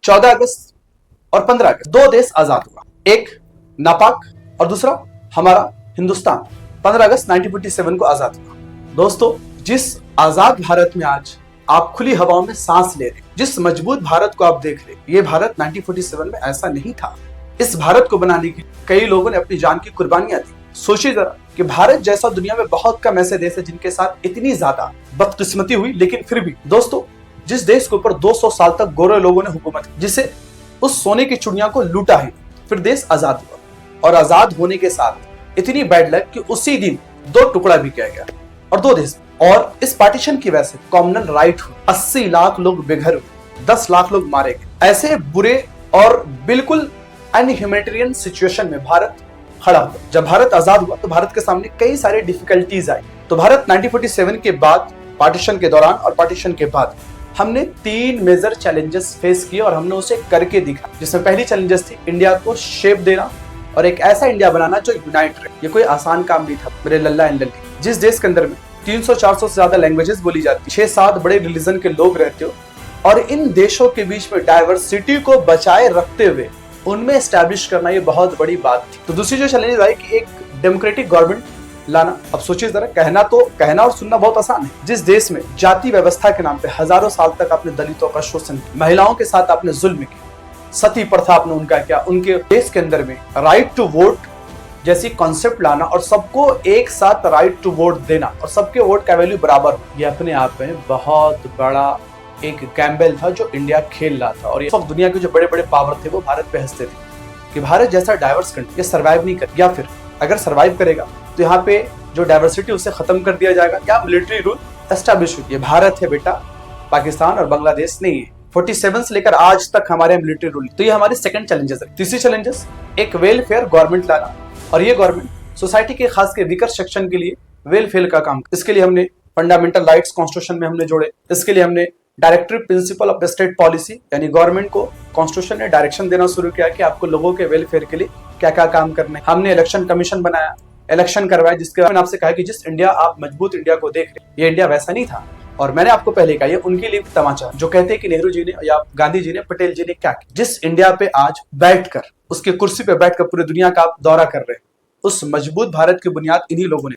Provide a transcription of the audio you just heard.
14 अगस्त और 15 अगस्त 2 देश आजाद हुआ, एक नापाक और दूसरा हमारा हिंदुस्तान। 15 अगस्त 1947 को आजाद हुआ। दोस्तों, जिस आजाद भारत में आज आप खुली हवाओं में सांस ले रहे, जिस मजबूत भारत को आप देख रहे, ये भारत 1947 में ऐसा नहीं था। इस भारत को बनाने के कई लोगों ने अपनी जान की कुर्बानियां दी। सोचिए जरा कि भारत जैसा दुनिया में बहुत कम ऐसे देश है जिनके साथ इतनी ज्यादा बदकिस्मती हुई, लेकिन फिर भी दोस्तों, जिस देश के ऊपर 200 साल तक गोरे लोगों ने हुकूमत की, जिसे उस सोने की चिड़िया को लूटा है, फिर देश आजाद हुआ। और आजाद होने के साथ इतनी बैड लक कि उसी दिन 2 टुकड़ा भी किया गया और 2 देश। और इस पार्टीशन की वजह से कॉमनल राइट हुए, 80 लाख लोग बेघर हुए, 10 लाख लोग मारे गए। ऐसे बुरे और बिल्कुल अनह्यूमैनिटेरियन सिचुएशन में भारत खड़ा हुआ। जब भारत आजाद हुआ तो भारत के सामने कई सारे डिफिकल्टीज आई। तो भारत 1947 के बाद, पार्टीशन के दौरान और पार्टीशन के बाद हमने 3 मेजर चैलेंजेस फेस किए और हमने उसे करके दिखा। जिसमें पहली चैलेंजेस थी इंडिया को शेप देना और एक ऐसा इंडिया बनाना जो यूनाइट रहे। ये कोई आसान काम नहीं था मेरे लल्ला एंड लल्ली। जिस देश के अंदर में 300-400 से ज्यादा लैंग्वेजेस बोली जाती, 6-7 बड़े रिलीजन के लोग रहते हो, और इन देशों के बीच में डाइवर्सिटी को बचाए रखते हुए उनमें एस्टैब्लिश करना, ये बहुत बड़ी बात थी। तो दूसरी जो चैलेंज आई कि एक डेमोक्रेटिक गवर्नमेंट लाना। अब सोचिए जरा, कहना और सुनना बहुत आसान है। जिस देश में जाति व्यवस्था के नाम पे हजारों साल तक आपने दलितों का शोषण किया, महिलाओं के साथ आपने जुल्म किया, सती प्रथा आपने उनका किया, उनके देश के अंदर में राइट टू वोट जैसी कॉन्सेप्ट लाना और सबको एक साथ राइट टू वोट देना और सबके वोट का वैल्यू बराबर हो, ये अपने आप में बहुत बड़ा एक गैम्बल था जो इंडिया खेल रहा था। और ये सब दुनिया के जो बड़े बड़े पावर थे वो भारत पे हंसते थे कि भारत जैसा डाइवर्स कंट्री ये सर्वाइव नहीं कर, या फिर अगर सर्वाइव करेगा तो यहाँ पे जो डाइवर्सिटी उसे खत्म कर दिया जाएगा, या मिलिट्री रूल एस्टैब्लिश हुई। ये भारत है बेटा, पाकिस्तान और बांग्लादेश नहीं है। 47 से लेकर आज तक हमारे मिलिट्री रूल। तो ये हमारे सेकंड चैलेंजेस है। तीसरी चैलेंजेस, एक वेलफेयर गवर्नमेंट लाना, और ये गवर्नमेंट सोसाइटी के खास के वीकर सेक्शन के लिए वेलफेयर का काम। इसके लिए हमने फंडामेंटल राइट्स कॉन्स्टिट्यूशन में हमने जोड़े। इसके लिए हमने directive principle of the state policy, यानी गवर्नमेंट को कॉन्स्टिट्यूशन ने डायरेक्शन देना शुरू किया कि आपको लोगों के वेलफेयर के लिए क्या क्या काम करने। हमने इलेक्शन कमीशन बनाया, इलेक्शन करवाया, जिसके मैंने आपसे कहा कि जिस इंडिया आप मजबूत इंडिया को देख रहे, ये इंडिया वैसा नहीं था। और मैंने आपको पहले कहा, ये उनके लिए तमाचा जो कहते हैं कि नेहरू जी ने या गांधी जी ने, पटेल जी ने क्या किया। जिस इंडिया पे आज बैठकर, उसके कुर्सी पे बैठकर पूरी दुनिया का आप दौरा कर रहे हैं, उस मजबूत भारत की बुनियाद इन्हीं लोगों ने